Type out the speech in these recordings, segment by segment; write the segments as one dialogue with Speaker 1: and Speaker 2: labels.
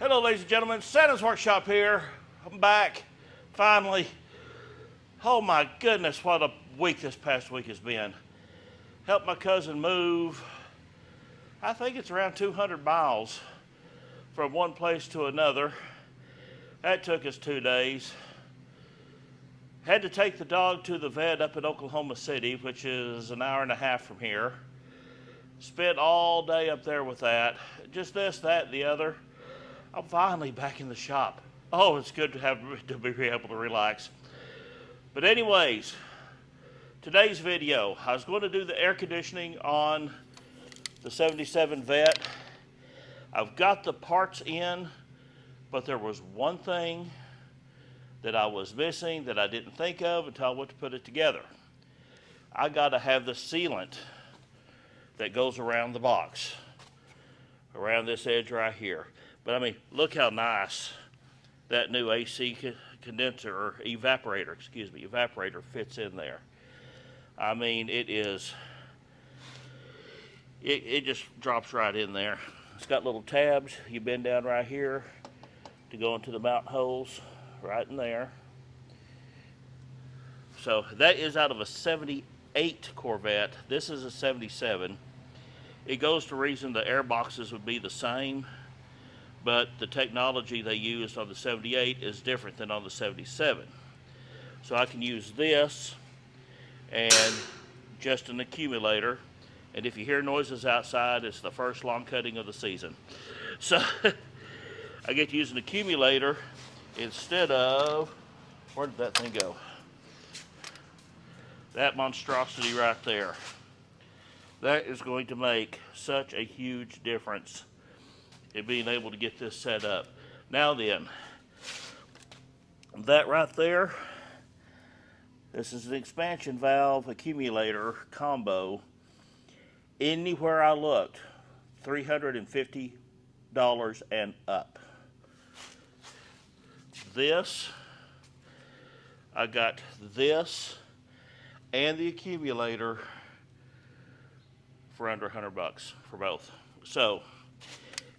Speaker 1: Hello, ladies and gentlemen. Santa's Workshop here. I'm back, finally. Oh my goodness, what a week this past week has been. Helped my cousin move. I think it's around 200 miles from one place to another. That took us 2 days. Had to take the dog to the vet up in Oklahoma City, which is an hour and a half from here. Spent all day up there with that. Just this, that, and the other. I'm finally back in the shop. Oh, it's good to be able to relax. But anyways, today's video, I was going to do the air conditioning on the 77 Vet. I've got the parts in, but there was one thing that I was missing that I didn't think of until I went to put it together. I got to have the sealant that goes around the box, around this edge right here. But I mean, look how nice that new AC condenser, or evaporator fits in there. I mean, it just drops right in there. It's got little tabs. You bend down right here to go into the mount holes right in there. So that is out of a 78 Corvette. This is a 77. It goes to reason the air boxes would be the same, but the technology they used on the 78 is different than on the 77. So I can use this and just an accumulator, and if you hear noises outside, it's the first lawn cutting of the season. So I get to use an accumulator instead of, where did that thing go? That monstrosity right there. That is going to make such a huge difference in being able to get this set up. Now then, that right there, this is an expansion valve accumulator combo. Anywhere I looked, $350 and up. This, I got this and the accumulator for under 100 bucks for both. So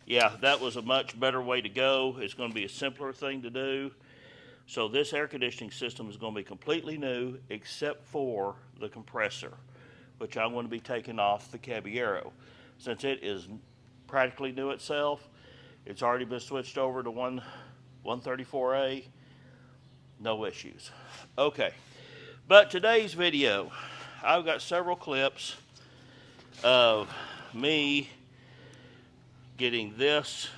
Speaker 1: yeah, that was a much better way to go. It's going to be a simpler thing to do. So this air conditioning system is going to be completely new except for the compressor, which I'm going to be taking off the Caballero. Since it is practically new itself, it's already been switched over to 134A. No issues. Okay, but today's video, I've got several clips of me getting this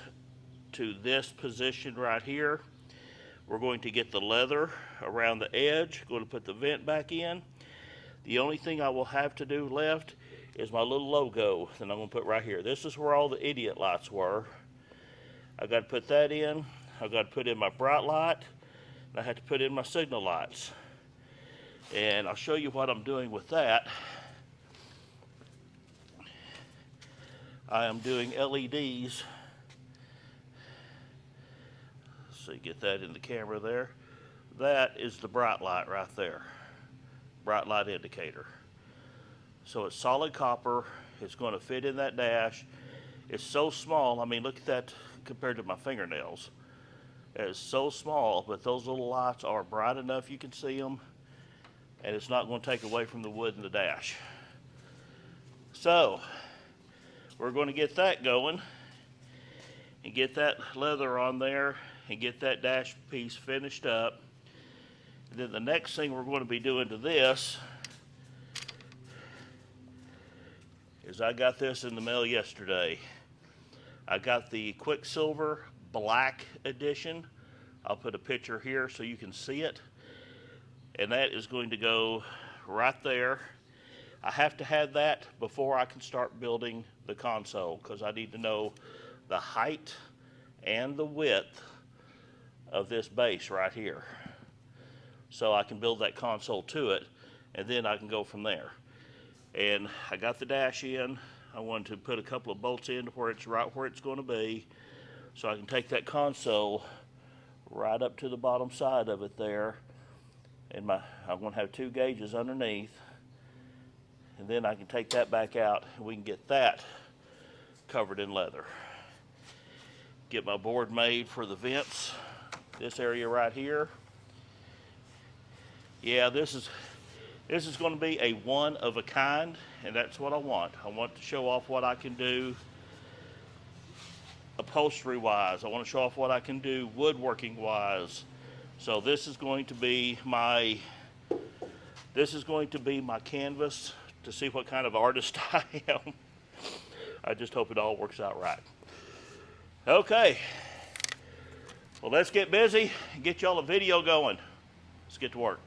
Speaker 1: to this position right here. We're going to get the leather around the edge, going to put the vent back in. The only thing I will have to do left is my little logo that I'm going to put right here. This is where all the idiot lights were. I've got to put that in. I've got to put in my bright light, and I have to put in my signal lights. And I'll show you what I'm doing with that. I am doing LEDs. So you get that in the camera there. That is the bright light right there. Bright light indicator. So it's solid copper. It's going to fit in that dash. It's so small. I mean, look at that compared to my fingernails. It's so small, but those little lights are bright enough you can see them, and it's not going to take away from the wood in the dash. So we're going to get that going and get that leather on there and get that dash piece finished up. And then the next thing we're going to be doing to this is, I got this in the mail yesterday. I got the Quicksilver Black Edition. I'll put a picture here so you can see it. And that is going to go right there. I have to have that before I can start building the console, because I need to know the height and the width of this base right here, so I can build that console to it, and then I can go from there. And I got the dash in. I wanted to put a couple of bolts in where it's right where it's going to be, so I can take that console right up to the bottom side of it there, and I'm going to have 2 gauges underneath, and then I can take that back out and we can get that covered in leather. Get my board made for the vents. This area right here. Yeah, this is going to be a one of a kind, and that's what I want. I want to show off what I can do upholstery wise. I want to show off what I can do woodworking wise. So this is going to be my canvas to see what kind of artist I am. I just hope it all works out right. Okay, well, let's get busy and get y'all a video going. Let's get to work.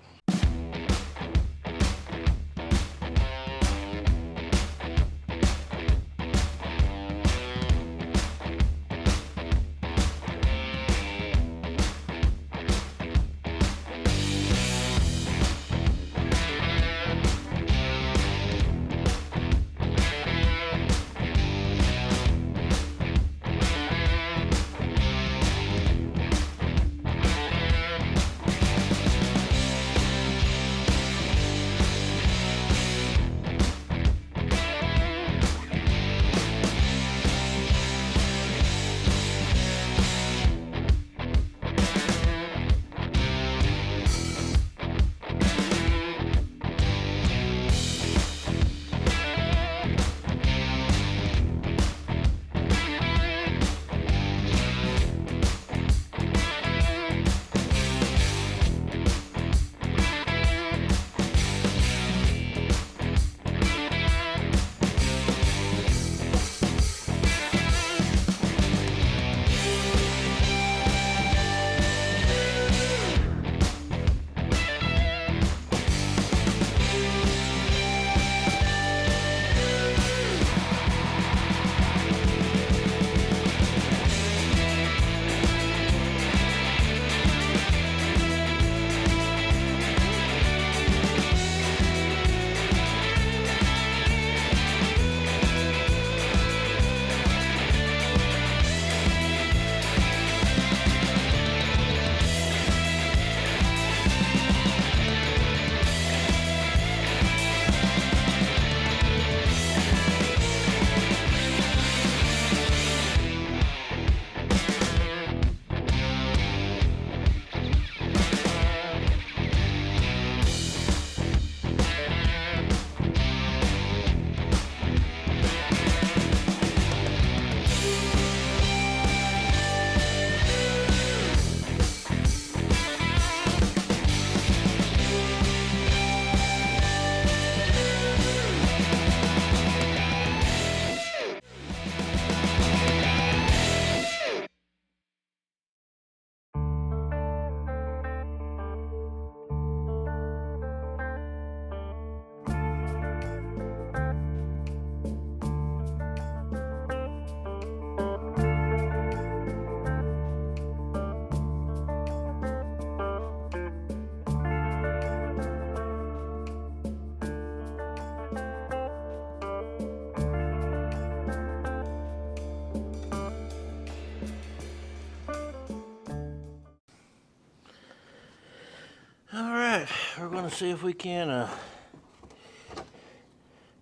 Speaker 1: We're going to see if we can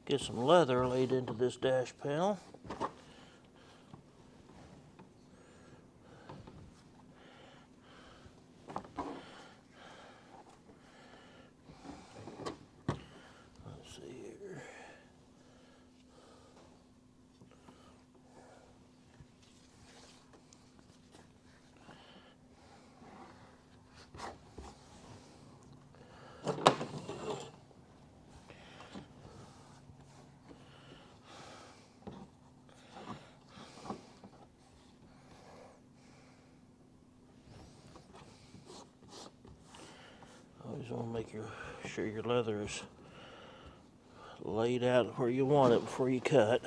Speaker 1: get some leather laid into this dash panel. Let's see here. Always want to make sure your leather is laid out where you want it before you cut.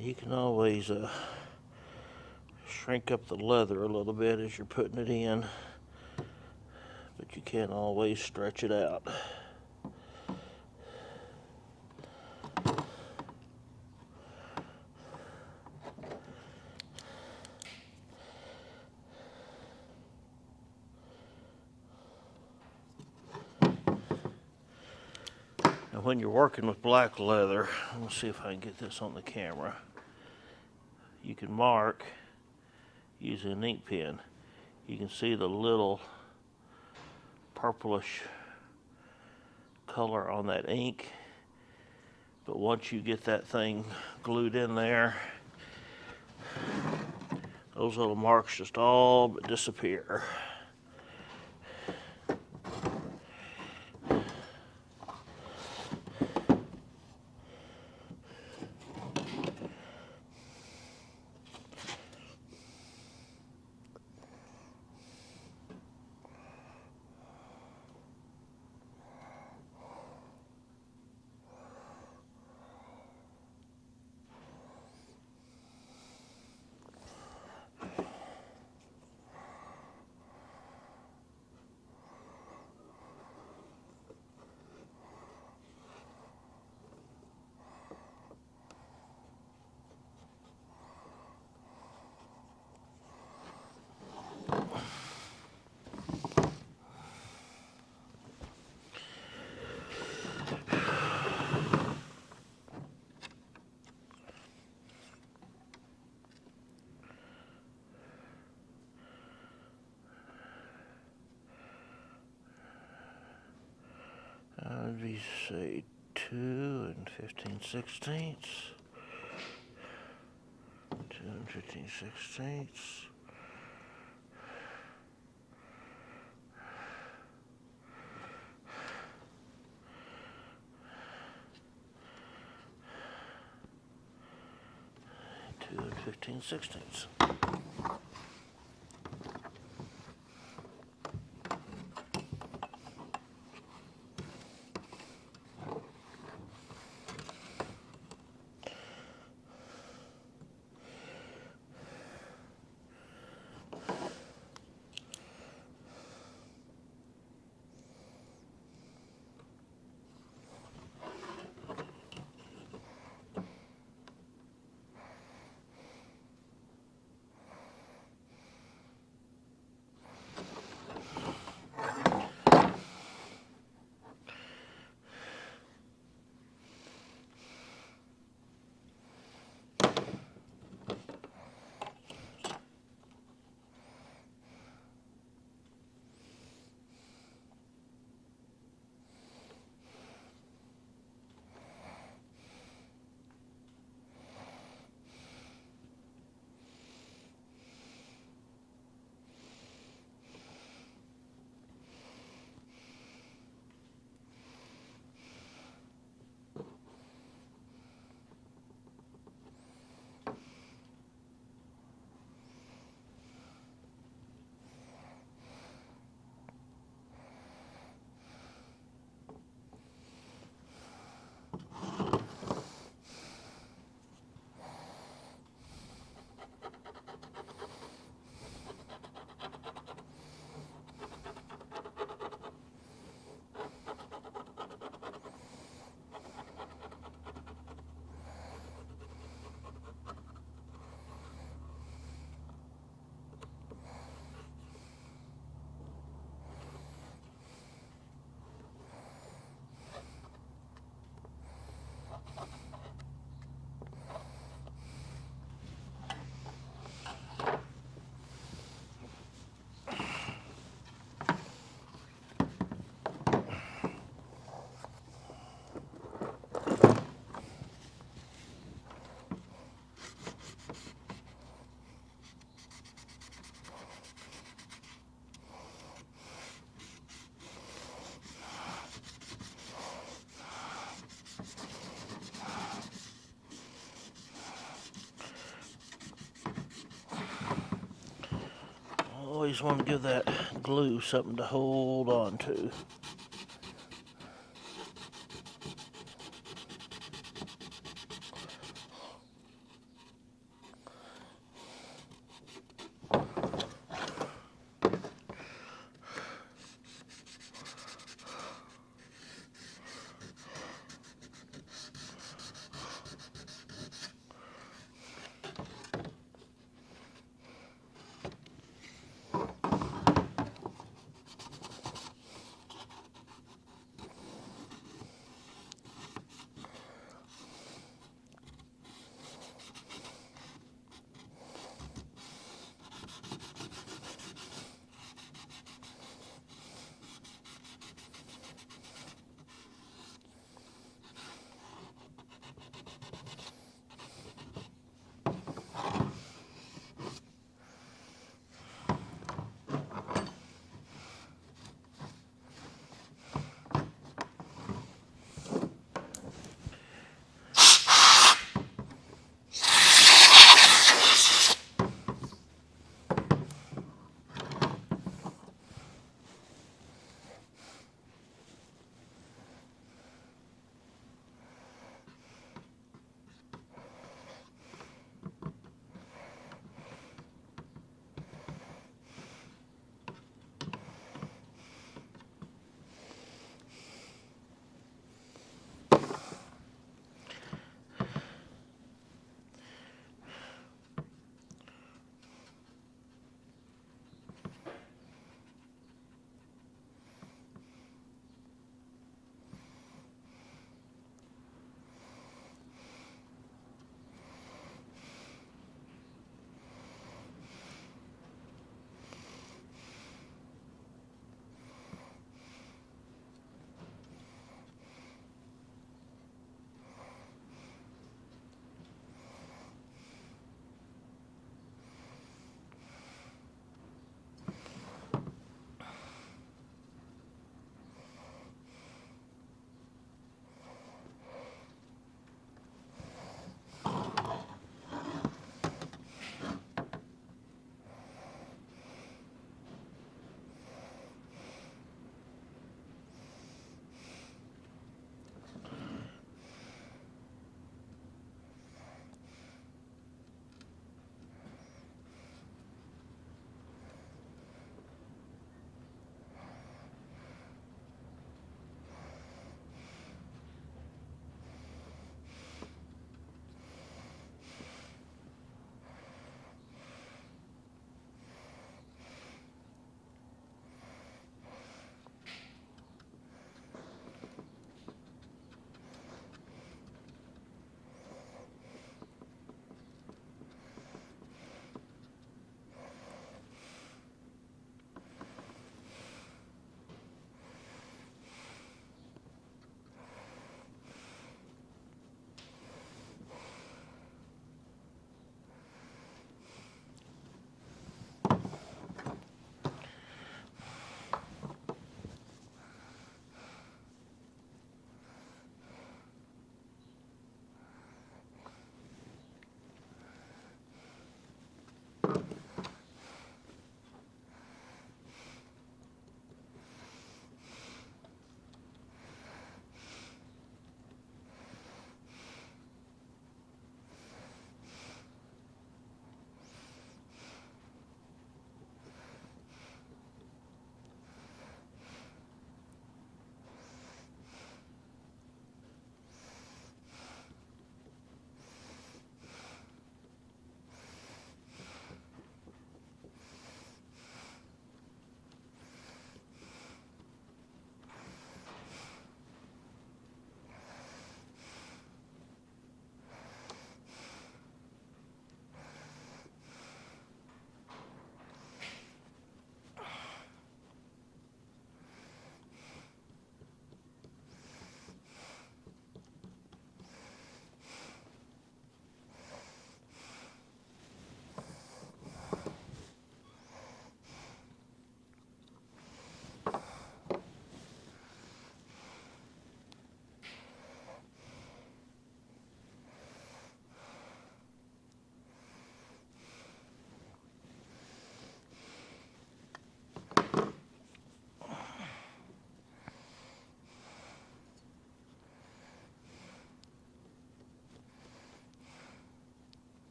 Speaker 1: You can always shrink up the leather a little bit as you're putting it in, but you can't always stretch it out. Now when you're working with black leather, let's see if I can get this on the camera. You can mark using an ink pen. You can see the little purplish color on that ink, but once you get that thing glued in there, those little marks just all but disappear. We say 2 15/16. 2 15/16. Two and 15/16. Always want to give that glue something to hold on to.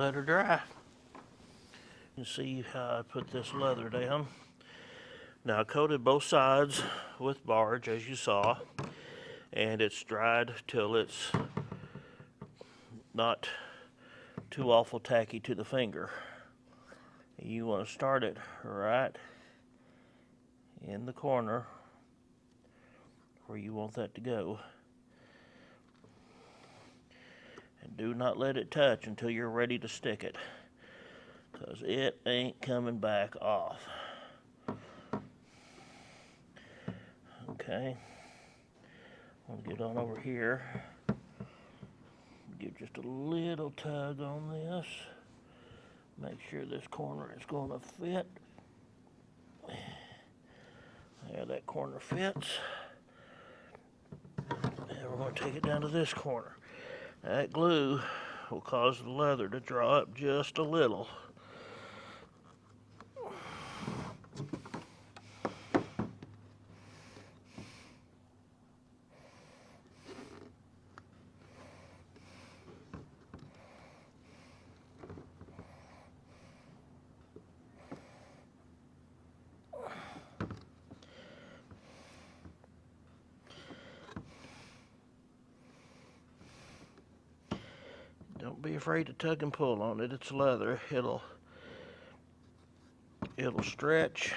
Speaker 1: let her dry. You can see how I put this leather down. Now I coated both sides with barge, as you saw, and it's dried till it's not too awful tacky to the finger. You want to start it right in the corner where you want that to go. And do not let it touch until you're ready to stick it, because it ain't coming back off. Okay, I'll get on over here, give just a little tug on this, make sure this corner is going to fit. There, that corner fits. And we're going to take it down to this corner. That glue will cause the leather to draw up just a little. Don't be afraid to tug and pull on it. It's leather. It'll stretch.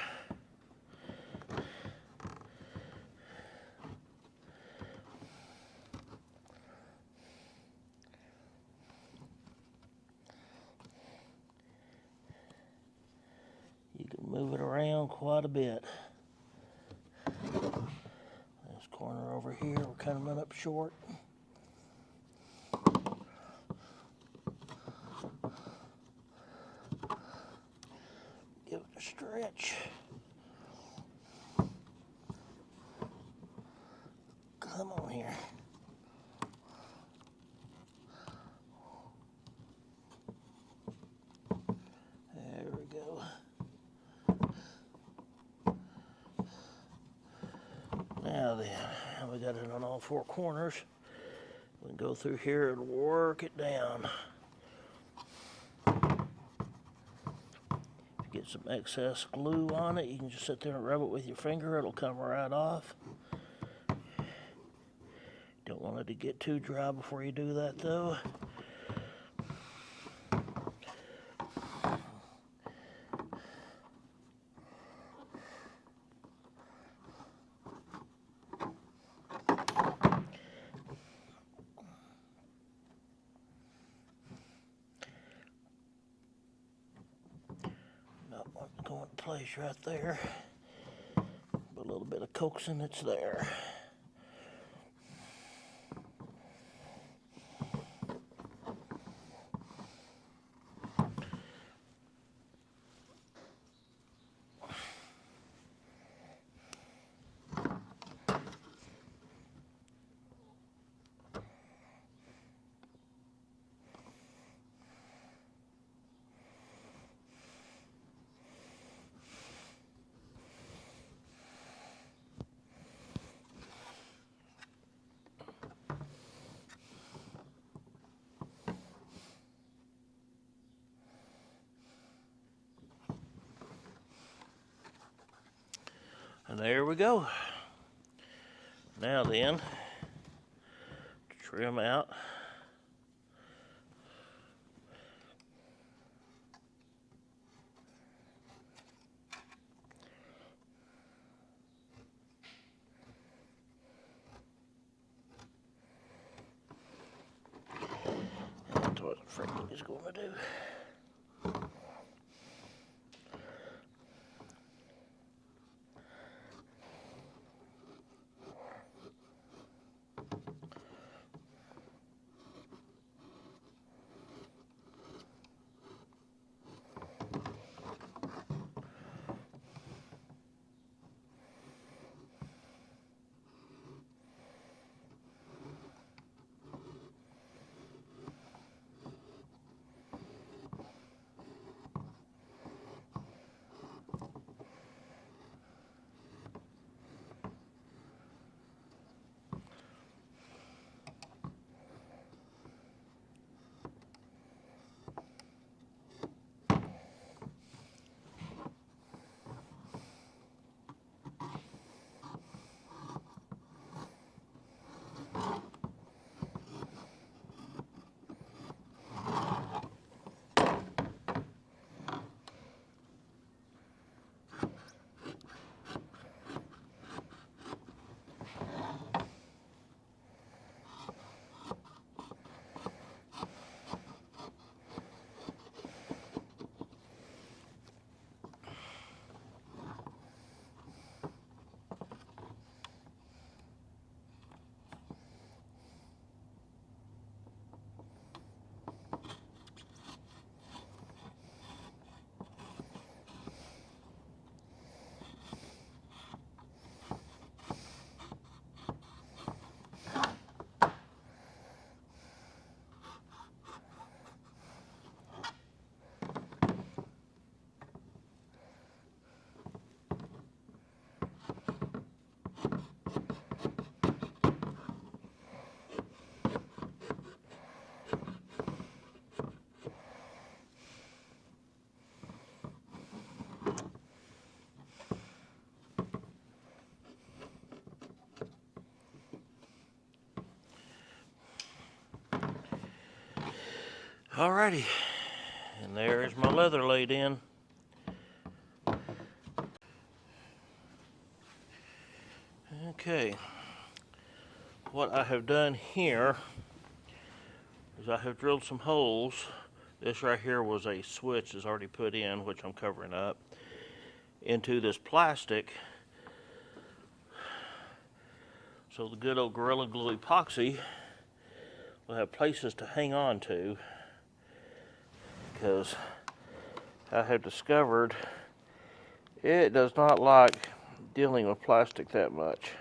Speaker 1: You can move it around quite a bit. This corner over here, we're coming up short. Give it a stretch. Come on here. There we go. Now then, we got it on all four corners. We can go through here and work it down. Get some excess glue on it. You can just sit there and rub it with your finger. It'll come right off. Don't want it to get too dry before you do that, though. Go in place right there. Put a little bit of coaxing, it's there. And there we go. Now then, trim out. That's what Frankie is going to do. Alrighty, and there's my leather laid in. Okay, what I have done here is I have drilled some holes. This right here was a switch that's already put in, which I'm covering up, into this plastic. So the good old Gorilla Glue epoxy will have places to hang on to, because I have discovered it does not like dealing with plastic that much.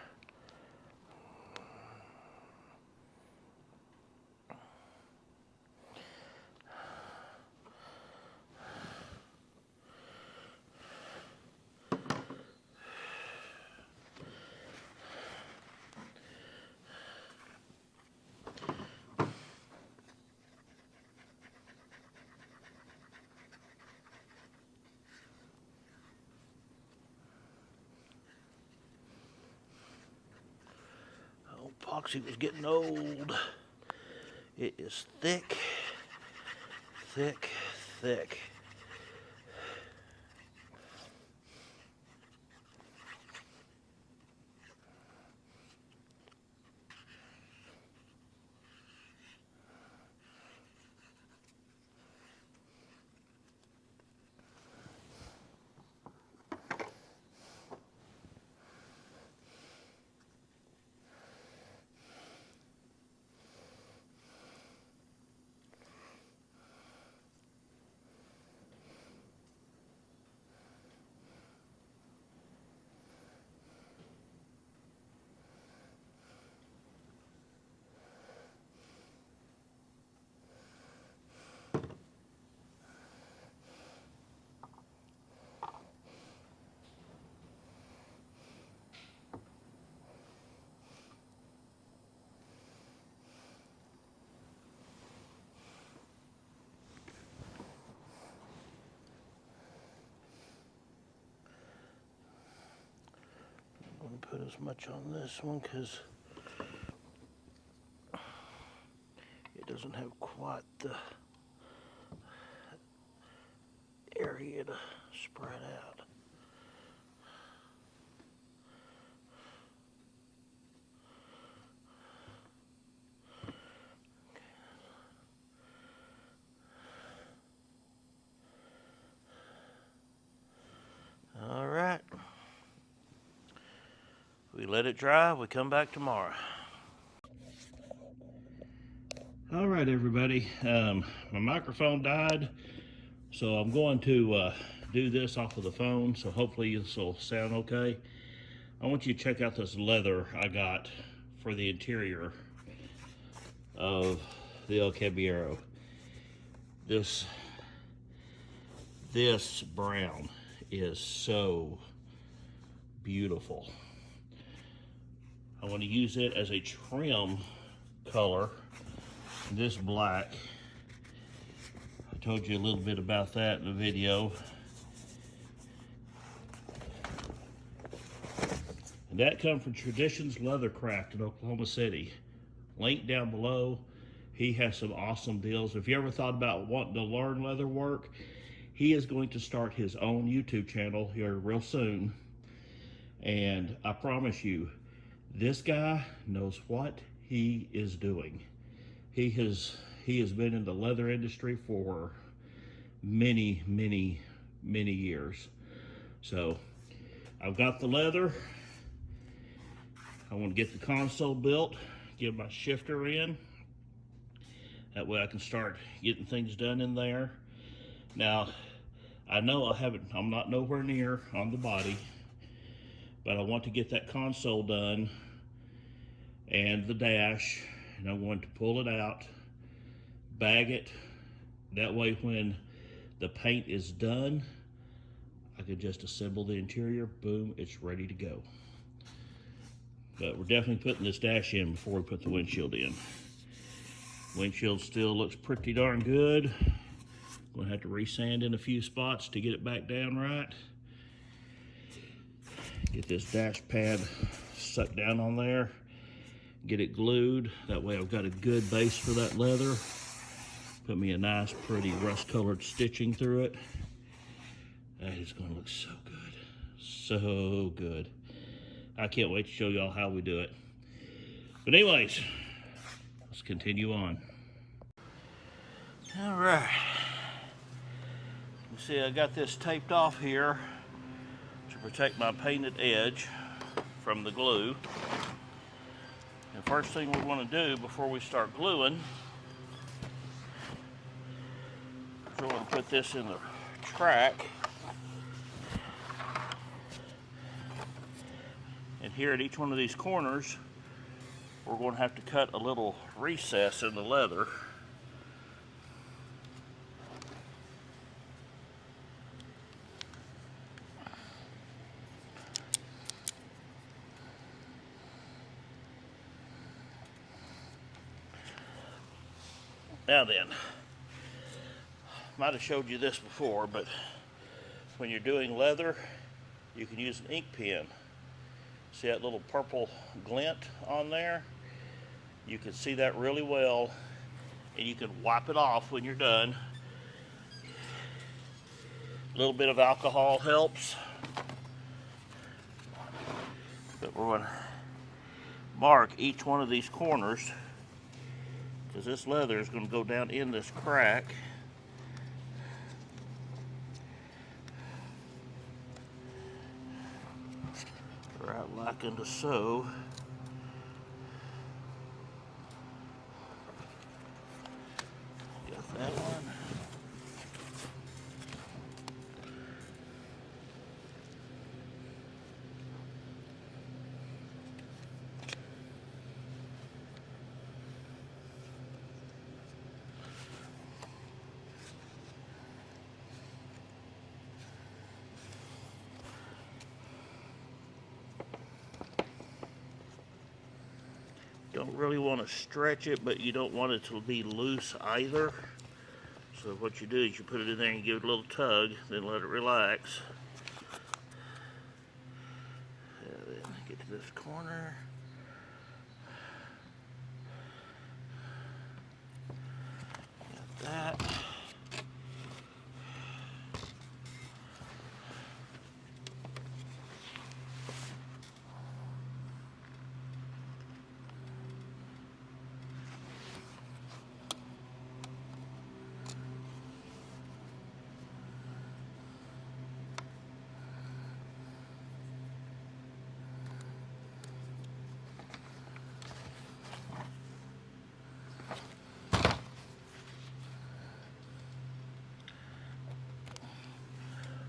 Speaker 1: Epoxy was getting old. It is thick, thick, thick. Put as much on this one because it doesn't have quite the area to spread out. All right. We let it dry, we come back tomorrow. All right, everybody. My microphone died, so I'm going to do this off of the phone, so hopefully this will sound okay. I want you to check out this leather I got for the interior of the El Caballero. This brown is so beautiful. I want to use it as a trim color. This black, I told you a little bit about that in the video. And that comes from Traditions Leathercraft in Oklahoma City. Link down below. He has some awesome deals. If you ever thought about wanting to learn leather work, he is going to start his own YouTube channel here real soon. And I promise you, this guy knows what he is doing. He has been in the leather industry for many, many, many years. So I've got the leather. I want to get the console built, get my shifter in. That way I can start getting things done in there. Now, I know I'm not nowhere near on the body, but I want to get that console done and the dash, and I want to pull it out, bag it. That way when the paint is done, I can just assemble the interior, boom, it's ready to go. But we're definitely putting this dash in before we put the windshield in. Windshield still looks pretty darn good. Gonna have to resand in a few spots to get it back down right. Get this dash pad sucked down on there. Get it glued. That way I've got a good base for that leather. Put me a nice, pretty rust-colored stitching through it. That is going to look so good. So good. I can't wait to show y'all how we do it. But anyways, let's continue on. All right. You see, I got this taped off here to protect my painted edge from the glue. The first thing we want to do before we start gluing is we're going to put this in the track. And here at each one of these corners, we're going to have to cut a little recess in the leather. Now then, might have showed you this before, but when you're doing leather, you can use an ink pen. See that little purple glint on there? You can see that really well, and you can wipe it off when you're done. A little bit of alcohol helps, but we're going to mark each one of these corners, because this leather is going to go down in this crack. Right like into so. Got that one. Don't really want to stretch it, but you don't want it to be loose either. So what you do is you put it in there and give it a little tug, then let it relax. And then get to this corner. Got that.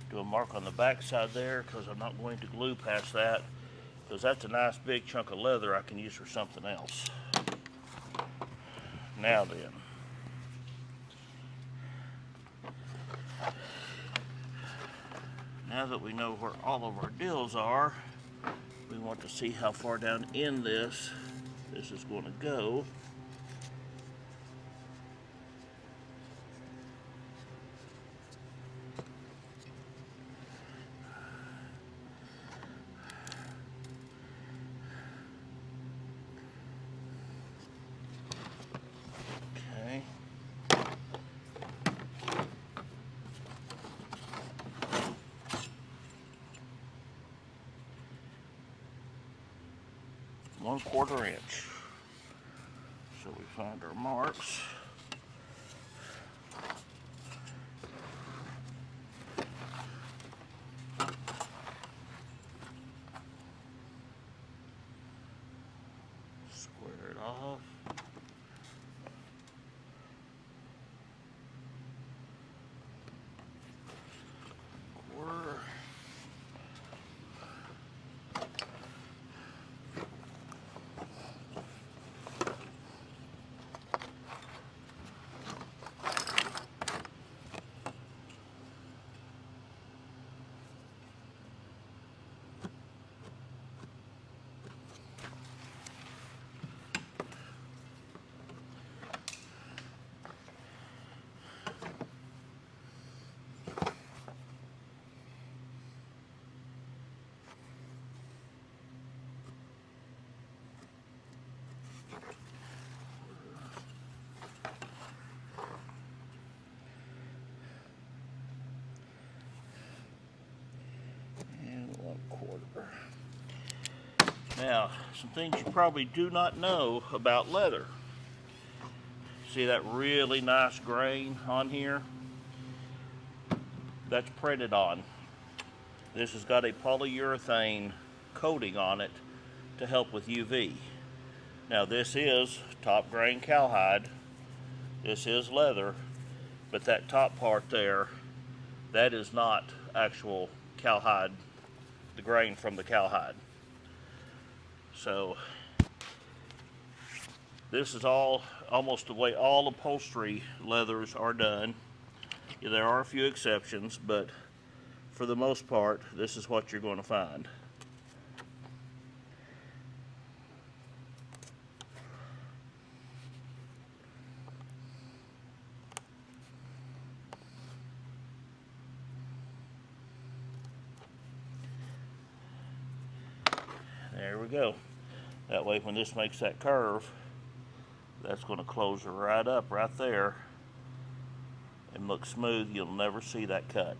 Speaker 1: Do a mark on the back side there, because I'm not going to glue past that, because that's a nice big chunk of leather I can use for something else. Now then, now that we know where all of our deals are, we want to see how far down in this is going to go. ¼ inch. So we find our marks. Square it off. 1/4. Now, some things you probably do not know about leather. See that really nice grain on here? That's printed on. This has got a polyurethane coating on it to help with UV. Now this is top grain cowhide. This is leather, but that top part there, that is not actual cowhide, the grain from the cowhide. So this is all almost the way all upholstery leathers are done. There are a few exceptions, but for the most part, this is what you're going to find. There we go. That way when this makes that curve, that's going to close right up right there and look smooth. You'll never see that cut.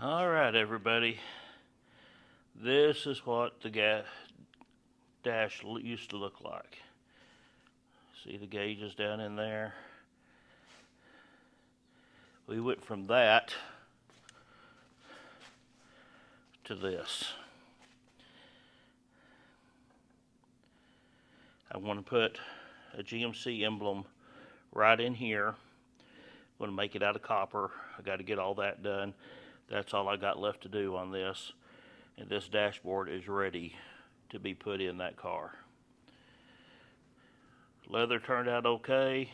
Speaker 1: Alright everybody, this is what the dash used to look like. See the gauges down in there? We went from that to this. I want to put a GMC emblem right in here. I'm going to make it out of copper. I got to get all that done. That's all I got left to do on this, and this dashboard is ready to be put in that car. Leather turned out okay.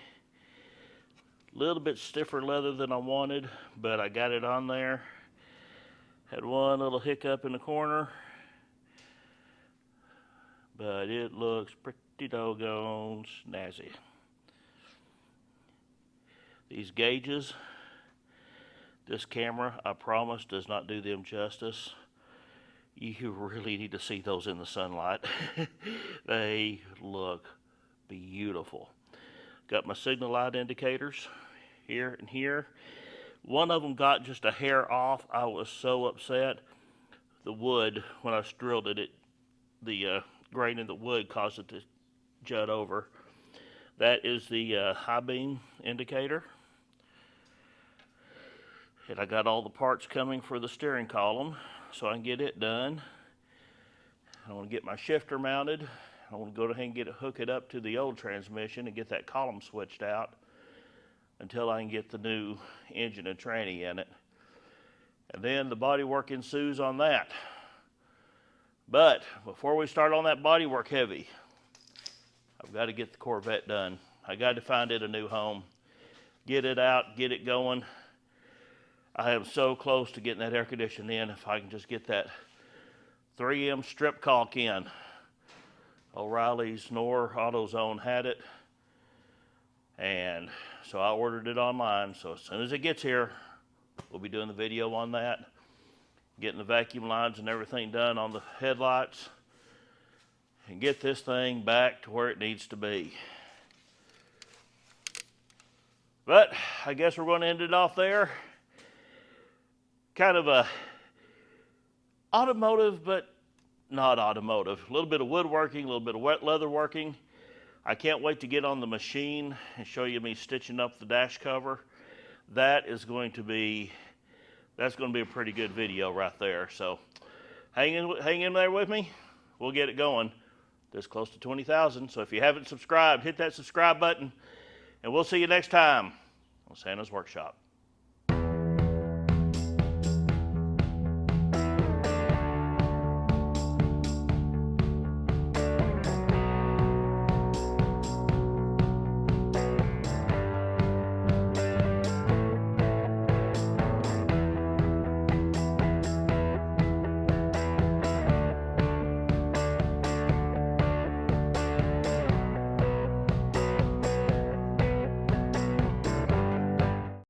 Speaker 1: A little bit stiffer leather than I wanted, but I got it on there. Had one little hiccup in the corner, but it looks pretty doggone snazzy. These gauges, this camera, I promise, does not do them justice. You really need to see those in the sunlight. They look beautiful. Got my signal light indicators here and here. One of them got just a hair off. I was so upset. The wood, when I drilled it, the grain in the wood caused it to jut over. That is the high beam indicator. And I got all the parts coming for the steering column so I can get it done. I want to get my shifter mounted. I want to go ahead and hook it up to the old transmission and get that column switched out until I can get the new engine and tranny in it. And then the body work ensues on that. But before we start on that body work heavy, I've got to get the Corvette done. I got to find it a new home, get it out, get it going. I am so close to getting that air conditioning in. If I can just get that 3M strip caulk in. O'Reilly's Nor AutoZone had it, and so I ordered it online. So as soon as it gets here, we'll be doing the video on that, getting the vacuum lines and everything done on the headlights, and get this thing back to where it needs to be. But I guess we're going to end it off there. Kind of a automotive, but not automotive. A little bit of woodworking, a little bit of wet leather working. I can't wait to get on the machine and show you me stitching up the dash cover. That's going to be a pretty good video right there. So hang in there with me. We'll get it going. This close to 20,000. So if you haven't subscribed, hit that subscribe button, and we'll see you next time on Santa's Workshop.